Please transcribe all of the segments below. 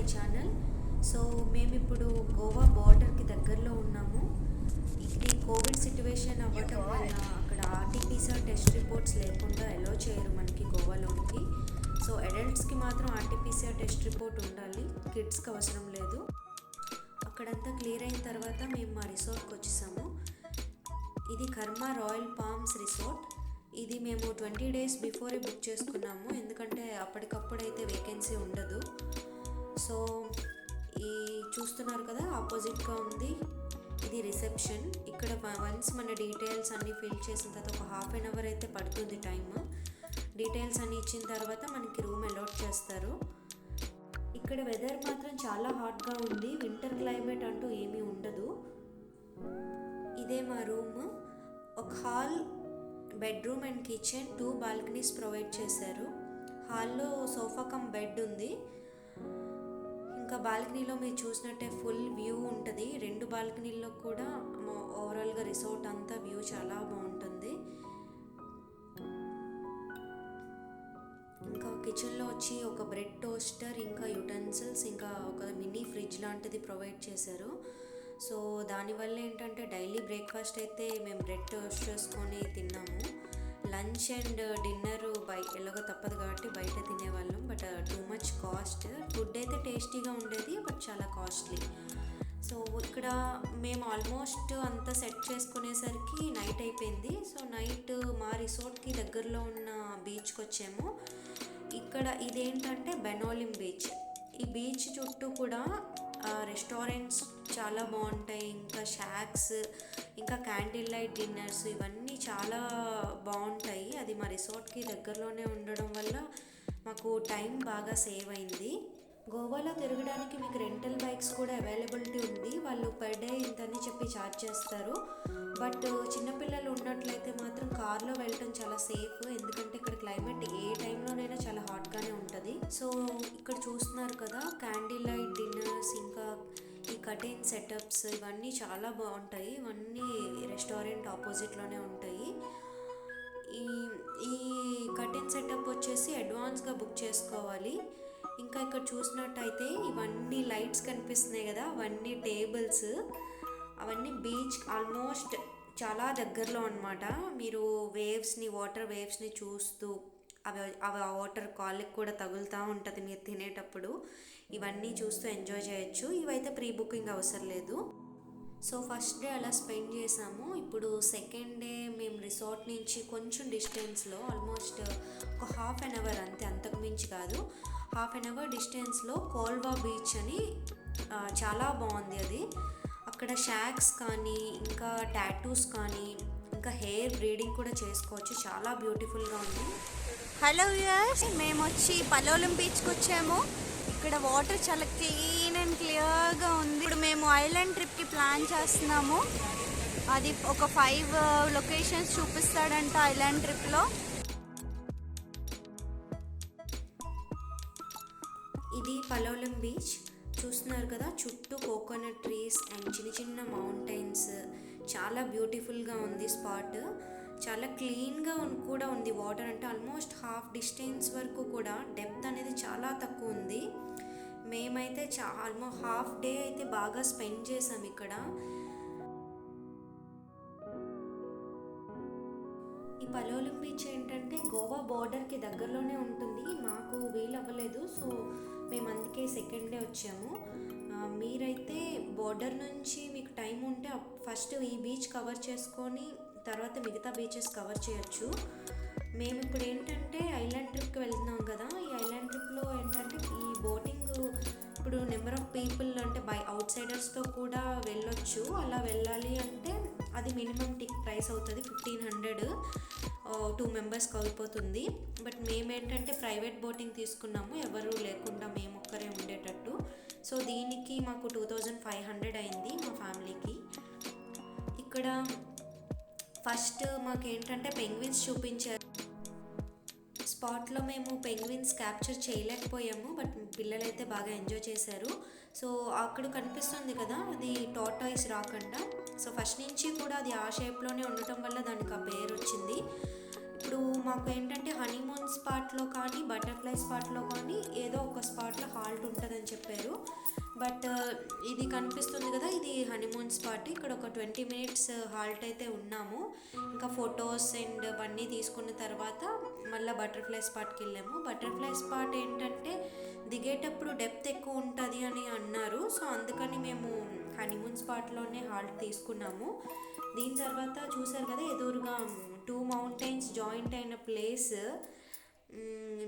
My channel. So మేము ఇప్పుడు గోవా బార్డర్కి దగ్గరలో ఉన్నాము. ఇది కోవిడ్ సిట్యువేషన్ అవ్వటం వల్ల అక్కడ ఆర్టీపీసీఆర్ టెస్ట్ రిపోర్ట్స్ లేకుండా ఎలో చేయరు మనకి గోవాలోనికి. సో అడల్ట్స్కి మాత్రం ఆర్టీపీసీఆర్ టెస్ట్ రిపోర్ట్ ఉండాలి, కిడ్స్కి అవసరం లేదు. అక్కడంతా క్లియర్ అయిన తర్వాత మేము మా రిసార్ట్కి వచ్చేసాము. ఇది కర్మ రాయల్ పామ్స్ రిసార్ట్. ఇది మేము 20 days బిఫోరే బుక్ చేసుకున్నాము, ఎందుకంటే అప్పటికప్పుడైతే వేకెన్సీ ఉండదు. సో ఈ చూస్తున్నారు కదా, ఆపోజిట్గా ఉంది, ఇది రిసెప్షన్. ఇక్కడ వన్స్ మన డీటెయిల్స్ అన్నీ ఫిల్ చేసిన తర్వాత ఒక ½ an hour అయితే పడుతుంది టైమ్. డీటెయిల్స్ అన్నీ ఇచ్చిన తర్వాత మనకి రూమ్ అలాట్ చేస్తారు. ఇక్కడ వెదర్ మాత్రం చాలా హాట్గా ఉంది, వింటర్ క్లైమేట్ అంటూ ఏమీ ఉండదు. ఇదే మా రూమ్. ఒక hall, bedroom and kitchen, 2 balconies provide చేశారు. హాల్లో సోఫా కమ్ బెడ్ ఉంది. ఇంకా బాల్కనీలో మీరు చూసినట్టే ఫుల్ వ్యూ ఉంటుంది. 2 బాల్కనీల్లో కూడా ఓవరాల్గా రిసార్ట్ అంతా వ్యూ చాలా బాగుంటుంది. ఇంకా కిచెన్లో వచ్చి ఒక బ్రెడ్ టోస్టర్, ఇంకా యుటెన్సిల్స్, ఇంకా ఒక మినీ ఫ్రిడ్జ్ లాంటిది ప్రొవైడ్ చేశారు. సో దానివల్ల ఏంటంటే డైలీ బ్రేక్ఫాస్ట్ అయితే మేము బ్రెడ్ టోస్ట్ చేసుకొని తిన్నాము. లంచ్ అండ్ డిన్నర్ ఎలాగో తప్పదు కాబట్టి బయట తినేవాళ్ళం. But too much cost. Food అయితే టేస్టీగా ఉండేది, బట్ చాలా కాస్ట్లీ. సో ఇక్కడ మేము ఆల్మోస్ట్ అంతా సెట్ చేసుకునేసరికి నైట్ అయిపోయింది. సో నైట్ మా రిసార్ట్కి దగ్గరలో ఉన్న బీచ్కి వచ్చాము. ఇక్కడ ఇదేంటంటే బెనోలిం బీచ్. ఈ బీచ్ చుట్టూ కూడా రెస్టారెంట్స్ చాలా బాగుంటాయి, ఇంకా షాక్స్, ఇంకా క్యాండిల్ లైట్ డిన్నర్స్, ఇవన్నీ చాలా బాగుంటాయి. అది మా రిసార్ట్కి దగ్గరలోనే ఉండడం వల్ల మాకు టైం బాగా సేవ్ అయింది. గోవాలో తిరగడానికి మీకు రెంటల్ బైక్స్ కూడా అవైలబిలిటీ ఉంది. వాళ్ళు పర్ డే ఇంతని చెప్పి ఛార్జ్ చేస్తారు. బట్ చిన్నపిల్లలు ఉన్నట్లయితే మాత్రం కార్లో వెళ్ళటం చాలా సేఫ్, ఎందుకంటే ఇక్కడ క్లైమేట్ ఏ టైంలోనైనా చాలా హాట్గానే ఉంటుంది. సో ఇక్కడ చూస్తున్నారు కదా, క్యాండిల్ లైట్ డిన్నర్స్, ఇంకా ఈ కర్టెన్ సెటప్స్, ఇవన్నీ చాలా బాగుంటాయి. ఇవన్నీ రెస్టారెంట్ ఆపోజిట్లోనే ఉంటాయి. ఈ కర్టెన్ సెటప్ వచ్చేసి అడ్వాన్స్గా బుక్ చేసుకోవాలి. ఇంకా ఇక్కడ చూసినట్టయితే ఇవన్నీ లైట్స్ కనిపిస్తున్నాయి కదా, అవన్నీ టేబుల్స్, అవన్నీ బీచ్ ఆల్మోస్ట్ చాలా దగ్గరలో అనమాట. మీరు వాటర్ వేవ్స్ని చూస్తూ అవి ఆ వాటర్ కాళ్ళకి కూడా తగులుతూ ఉంటుంది మీరు తినేటప్పుడు. ఇవన్నీ చూస్తూ ఎంజాయ్ చేయొచ్చు. ఇవైతే ప్రీ బుకింగ్ అవసరం లేదు. సో ఫస్ట్ డే అలా స్పెండ్ చేసాము. ఇప్పుడు సెకండ్ డే మేము రిసార్ట్ నుంచి కొంచెం డిస్టెన్స్లో, ఆల్మోస్ట్ ఒక ½ an hour అంతే, అంతకు మించి కాదు, ½ an hour డిస్టెన్స్లో కోల్వా బీచ్ అని చాలా బాగుంది. అది అక్కడ షాక్స్ కానీ, ఇంకా టాటూస్ కానీ, ఇంకా హెయిర్ బ్రీడింగ్ కూడా చేసుకోవచ్చు. చాలా బ్యూటిఫుల్గా ఉంది. హలో వ్యూయర్స్, మేము వచ్చి పలోలం బీచ్కి వచ్చాము. ఇక్కడ వాటర్ చాలా క్లీన్ అండ్ క్లియర్గా ఉంది. ఇప్పుడు మేము ఐలాండ్ ట్రిప్కి ప్లాన్ చేస్తున్నాము. అది ఒక 5 లొకేషన్స్ చూపిస్తాడంట ఐలాండ్ ట్రిప్లో. ఇది పలోలం బీచ్. చూస్తున్నారు కదా, చుట్టూ కోకోనట్ ట్రీస్ అండ్ చిన్న చిన్న మౌంటైన్స్, చాలా బ్యూటిఫుల్గా ఉంది స్పాట్. చాలా క్లీన్గా కూడా ఉంది వాటర్. అంటే ఆల్మోస్ట్ హాఫ్ డిస్టెన్స్ వరకు కూడా డెప్త్ అనేది చాలా తక్కువ ఉంది. మేమైతే ఆల్మోస్ట్ హాఫ్ డే అయితే బాగా స్పెండ్ చేసాం ఇక్కడ. ఈ పలోలం బీచ్ ఏంటంటే గోవా బార్డర్కి దగ్గరలోనే ఉంటుంది. మాకు వీలు అవ్వలేదు, సో మేము అందుకే సెకండ్ డే వచ్చాము. మీరైతే బార్డర్ నుంచి మీకు టైం ఉంటే ఫస్ట్ ఈ బీచ్ కవర్ చేసుకొని తర్వాత మిగతా బీచెస్ కవర్ చేయొచ్చు. మేము ఇప్పుడు ఏంటంటే ఐలాండ్ ట్రిప్కి వెళ్తున్నాం కదా, ఈ ఐలాండ్ ట్రిప్లో ఏంటంటే ఈ బోటింగ్ ఇప్పుడు నెంబర్ ఆఫ్ పీపుల్ అంటే అవుట్ సైడర్స్తో కూడా వెళ్ళొచ్చు. అలా వెళ్ళాలి అంటే అది మినిమం ప్రైస్ అవుతుంది 1500, 2 మెంబర్స్కి అయిపోతుంది. బట్ మేమేంటంటే ప్రైవేట్ బోటింగ్ తీసుకున్నాము, ఎవరు లేకుండా మేము ఒక్కరే ఉండేటట్టు. సో దీనికి మాకు 2500 అయింది మా ఫ్యామిలీకి. ఇక్కడ ఫస్ట్ మాకేంటంటే పెంగ్విన్స్ చూపించారు. స్పాట్లో మేము పెంగ్విన్స్ క్యాప్చర్ చేయలేకపోయాము, బట్ పిల్లలైతే బాగా ఎంజాయ్ చేశారు. సో అక్కడ కనిపిస్తుంది కదా, అది టార్టాయిస్ రాకంట. సో ఫస్ట్ నుంచి కూడా అది ఆ షేప్లోనే ఉండటం వల్ల దానికి ఆ పేరు వచ్చింది. ఇప్పుడు మాకు ఏంటంటే హనీమూన్ స్పాట్లో కానీ బటర్ఫ్లై స్పాట్లో కానీ ఏదో ఒక స్పాట్లో హాల్ట్ ఉంటుందని చెప్పారు. బట్ ఇది కనిపిస్తుంది కదా, ఇది హనీమూన్ స్పాట్. ఇక్కడ ఒక 20 మినిట్స్ హాల్ట్ అయితే ఉన్నాము. ఇంకా ఫొటోస్ అండ్ అవన్నీ తీసుకున్న తర్వాత మళ్ళీ బటర్ఫ్లై స్పాట్కి వెళ్ళాము. బటర్ఫ్లై స్పాట్ ఏంటంటే దిగేటప్పుడు డెప్త్ ఎక్కువ ఉంటుంది అని అన్నారు. సో అందుకని మేము హనీమూన్ స్పాట్లోనే హాల్ట్ తీసుకున్నాము. దీని తర్వాత చూసారు కదా, ఎదురుగా 2 మౌంటైన్స్ జాయింట్ అయిన ప్లేస్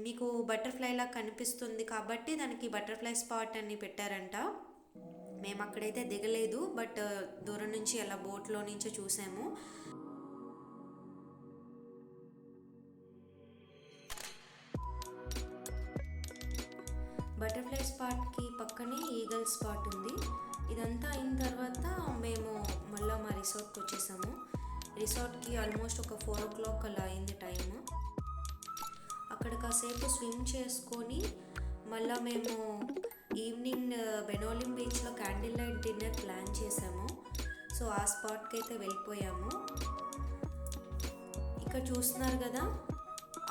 మీకు బటర్ఫ్లైలా కనిపిస్తుంది కాబట్టి దానికి బటర్ఫ్లై స్పాట్ అని పెట్టారంట. మేము అక్కడైతే దిగలేదు, బట్ దూరం నుంచి అలా బోట్లో నుంచో చూసాము. బటర్ఫ్లై స్పాట్కి పక్కనే ఈగల్ స్పాట్ ఉంది. ఇదంతా అయిన తర్వాత మేము మళ్ళీ మా రిసార్ట్కి వచ్చేసాము. రిసార్ట్కి ఆల్మోస్ట్ ఒక 4 o'clock అలా అయింది టైము. అక్కడ కాసేపు స్విమ్ చేసుకొని మళ్ళీ మేము ఈవినింగ్ బెనోలిం బీచ్లో క్యాండిల్ లైట్ డిన్నర్ ప్లాన్ చేసాము. సో ఆ స్పాట్కి అయితే వెళ్ళిపోయాము. ఇక్కడ చూస్తున్నారు కదా,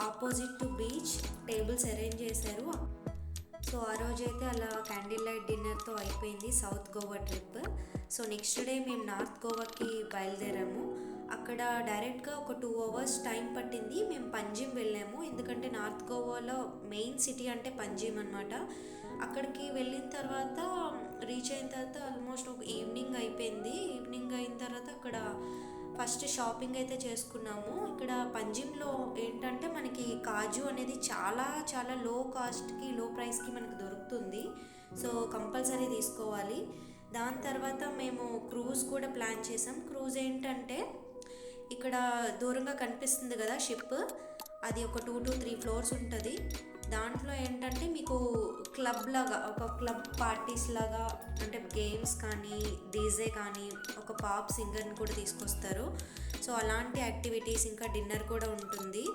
opposite to beach tables arrange చేశారు. సో ఆ రోజైతే అలా క్యాండిల్ లైట్ డిన్నర్తో అయిపోయింది south Goa trip. So next day మేము నార్త్ గోవాకి బయలుదేరాము. అక్కడ డైరెక్ట్గా ఒక 2 hours టైం పట్టింది. మేము పంజిమ్ వెళ్ళాము, ఎందుకంటే నార్త్ గోవాలో మెయిన్ సిటీ అంటే పంజిమ్ అనమాట. అక్కడికి వెళ్ళిన తర్వాత రీచ్ అయిన తర్వాత ఆల్మోస్ట్ ఒక ఈవినింగ్ అయిపోయింది. ఈవినింగ్ అయిన తర్వాత అక్కడ ఫస్ట్ షాపింగ్ అయితే చేసుకున్నాము. ఇక్కడ పంజిమ్లో ఏంటంటే మనకి కాజు అనేది చాలా చాలా లో కాస్ట్కి, లో ప్రైస్కి మనకు దొరుకుతుంది. సో కంపల్సరీ తీసుకోవాలి. దాని తర్వాత మేము క్రూజ్ కూడా ప్లాన్ చేసాం. క్రూజ్ ఏంటంటే ఇక్కడ దూరంగా కనిపిస్తుంది కదా షిప్, అది ఒక 2 to 3 floors ఉంటుంది. దాంట్లో ఏంటంటే మీకు క్లబ్ లాగా, ఒక క్లబ్ పార్టీస్ లాగా, అంటే గేమ్స్ కానీ డీజే కానీ ఒక పాప్ సింగర్ని కూడా తీసుకొస్తారు. సో అలాంటి యాక్టివిటీస్, ఇంకా డిన్నర్ కూడా ఉంటుంది.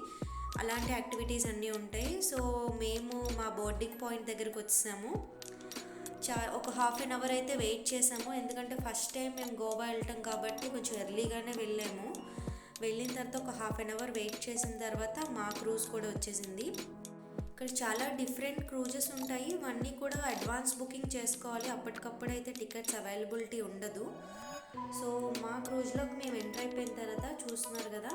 అలాంటి యాక్టివిటీస్ అన్నీ ఉంటాయి. సో మేము మా బోర్డింగ్ పాయింట్ దగ్గరికి వచ్చేసాము. ఒక 1/2 hour అయితే వెయిట్ చేసాము, ఎందుకంటే ఫస్ట్ టైం మేము గోవా వెళ్ళటం కాబట్టి కొంచెం ఎర్లీగానే వెళ్ళాము. వెళ్ళిన తర్వాత ఒక 1/2 hour వెయిట్ చేసిన తర్వాత మా క్రూజ్ కూడా వచ్చేసింది. ఇక్కడ చాలా డిఫరెంట్ క్రూజెస్ ఉంటాయి. ఇవన్నీ కూడా అడ్వాన్స్ బుకింగ్ చేసుకోవాలి, అప్పటికప్పుడు అయితే టికెట్స్ అవైలబిలిటీ ఉండదు. సో మా క్రూజ్లోకి మేము ఎంటర్ అయిపోయిన తర్వాత చూస్తున్నారు కదా,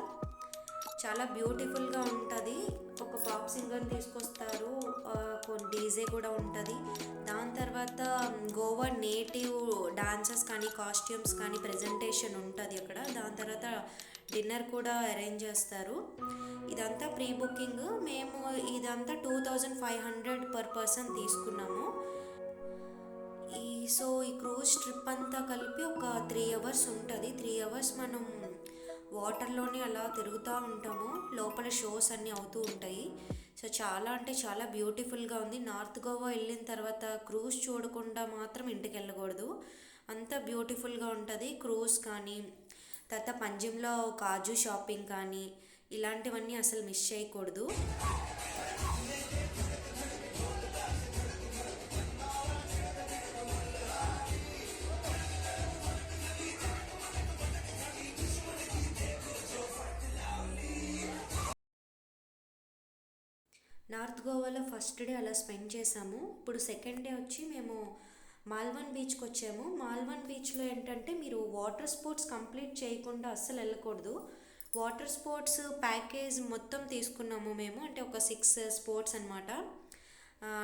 చాలా బ్యూటిఫుల్గా ఉంటుంది. ఒక పాప్ సింగర్ని తీసుకొస్తారు, కొన్ని డీజే కూడా ఉంటుంది. దాని తర్వాత గోవా నేటివ్ డాన్సెస్ కానీ కాస్ట్యూమ్స్ కానీ ప్రజెంటేషన్ ఉంటుంది అక్కడ. దాని తర్వాత డిన్నర్ కూడా అరేంజ్ చేస్తారు. ఇదంతా ప్రీ బుకింగ్. మేము ఇదంతా 2500 per person తీసుకున్నాము. సో ఈ క్రూజ్ ట్రిప్ అంతా కలిపి ఒక 3 hours ఉంటుంది. 3 hours మనం వాటర్లోనే అలా తిరుగుతూ ఉంటాము. లోపల షోస్ అన్నీ అవుతూ ఉంటాయి. సో చాలా అంటే చాలా బ్యూటిఫుల్గా ఉంది. నార్త్ గోవా వెళ్ళిన తర్వాత క్రూజ్ చూడకుండా మాత్రం ఇంటికి వెళ్ళకూడదు, అంత బ్యూటిఫుల్గా ఉంటుంది క్రూజ్ కానీ. తర్వాత పంజిమ్లో కాజు షాపింగ్ కానీ ఇలాంటివన్నీ అసలు మిస్ చేయకూడదు. నార్త్ గోవాలో ఫస్ట్ డే అలా స్పెండ్ చేసాము. ఇప్పుడు సెకండ్ డే వచ్చి మేము మాల్వన్ బీచ్కి వచ్చాము. మాల్వన్ బీచ్లో ఏంటంటే మీరు వాటర్ స్పోర్ట్స్ కంప్లీట్ చేయకుండా అస్సలు వెళ్ళకూడదు. వాటర్ స్పోర్ట్స్ ప్యాకేజ్ మొత్తం తీసుకున్నాము మేము, అంటే ఒక 6 స్పోర్ట్స్ అనమాట.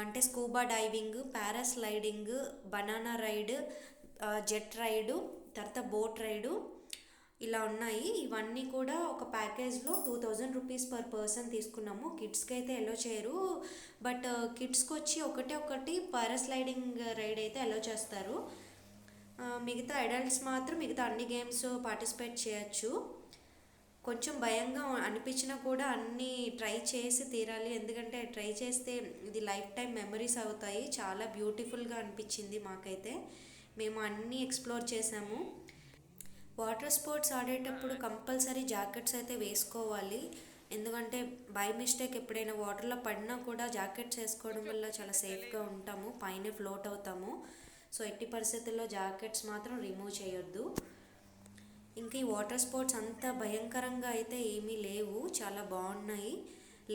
అంటే scuba diving, parasliding, banana ride, jet ride, తర్వాత బోట్ రైడు ఇలా ఉన్నాయి. ఇవన్నీ కూడా ఒక ప్యాకేజ్లో 2000 rupees per person తీసుకున్నాము. కిడ్స్కి అయితే ఎలో చేయరు, బట్ కిడ్స్కి వచ్చి ఒకటి పారాస్లైడింగ్ రైడ్ అయితే ఎలో చేస్తారు. మిగతా అడల్ట్స్ మాత్రం మిగతా అన్ని గేమ్స్ పార్టిసిపేట్ చేయొచ్చు. కొంచెం భయంగా అనిపించినా కూడా అన్నీ ట్రై చేసి తీరాలి, ఎందుకంటే ట్రై చేస్తే ఇది లైఫ్ టైం మెమరీస్ అవుతాయి. చాలా బ్యూటిఫుల్గా అనిపించింది మాకైతే. మేము అన్నీ ఎక్స్ప్లోర్ చేసాము. వాటర్ స్పోర్ట్స్ ఆడేటప్పుడు కంపల్సరీ జాకెట్స్ అయితే వేసుకోవాలి, ఎందుకంటే బై మిస్టేక్ ఎప్పుడైనా వాటర్లో పడినా కూడా జాకెట్స్ వేసుకోవడం వల్ల చాలా సేఫ్గా ఉంటాము, పైన ఫ్లోట్ అవుతాము. సో ఎట్టి పరిస్థితుల్లో జాకెట్స్ మాత్రం రిమూవ్ చేయొద్దు. ఇంకా ఈ వాటర్ స్పోర్ట్స్ అంత భయంకరంగా అయితే ఏమీ లేవు, చాలా బాగున్నాయి.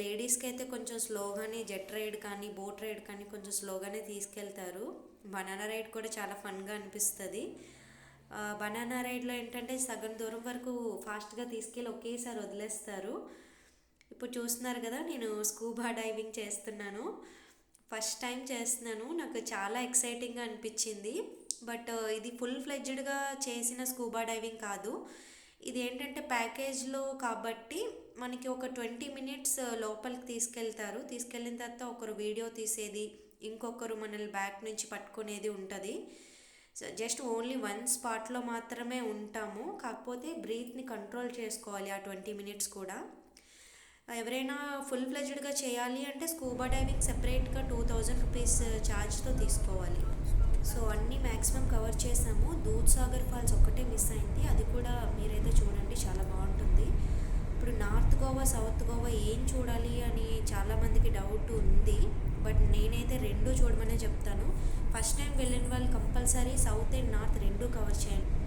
లేడీస్కి అయితే కొంచెం స్లోగానే జెట్ రైడ్ కానీ బోట్ రైడ్ కానీ కొంచెం స్లోగానే తీసుకెళ్తారు. బనానా రైడ్ కూడా చాలా ఫన్గా అనిపిస్తుంది. బనానా రైడ్లో ఏంటంటే సగం దూరం వరకు ఫాస్ట్గా తీసుకెళ్ళి ఒకేసారి వదిలేస్తారు. ఇప్పుడు చూస్తున్నారు కదా, నేను స్కూబా డైవింగ్ చేస్తున్నాను. ఫస్ట్ టైం చేస్తున్నాను, నాకు చాలా ఎక్సైటింగ్గా అనిపించింది. బట్ ఇది ఫుల్ ఫ్లెడ్జ్డ్గా చేసిన స్కూబా డైవింగ్ కాదు. ఇది ఏంటంటే ప్యాకేజ్లో కాబట్టి మనకి ఒక 20 మినిట్స్ లోపలికి తీసుకెళ్ళిన తర్వాత ఒకరు వీడియో తీసేది, ఇంకొకరు మనల్ని బ్యాక్ నుంచి పట్టుకునేది ఉంటుంది. సో జస్ట్ ఓన్లీ వన్ స్పాట్లో మాత్రమే ఉంటాము. కాకపోతే బ్రీత్ని కంట్రోల్ చేసుకోవాలి ఆ 20 మినిట్స్ కూడా. ఎవరైనా ఫుల్ ఫ్లెడ్జ్డ్గా చేయాలి అంటే స్కూబా డైవింగ్ సెపరేట్గా 2000 రూపీస్ ఛార్జ్తో తీసుకోవాలి. సో అన్నీ మ్యాక్సిమం కవర్ చేసాము. దూద్సాగర్ ఫాల్స్ ఒక్కటే మిస్ అయింది, అది కూడా మీరైతే చూడండి, చాలా బాగుంటుంది. ఇప్పుడు నార్త్ గోవా సౌత్ గోవా ఏం చూడాలి అని చాలామందికి డౌట్ ఉంది. బట్ నేనైతే రెండు చూడమనే చెప్తాను. ఫస్ట్ టైం వెళ్ళిన వాళ్ళు కంపల్సరీ సౌత్ అండ్ నార్త్ రెండు కవర్ చేయండి.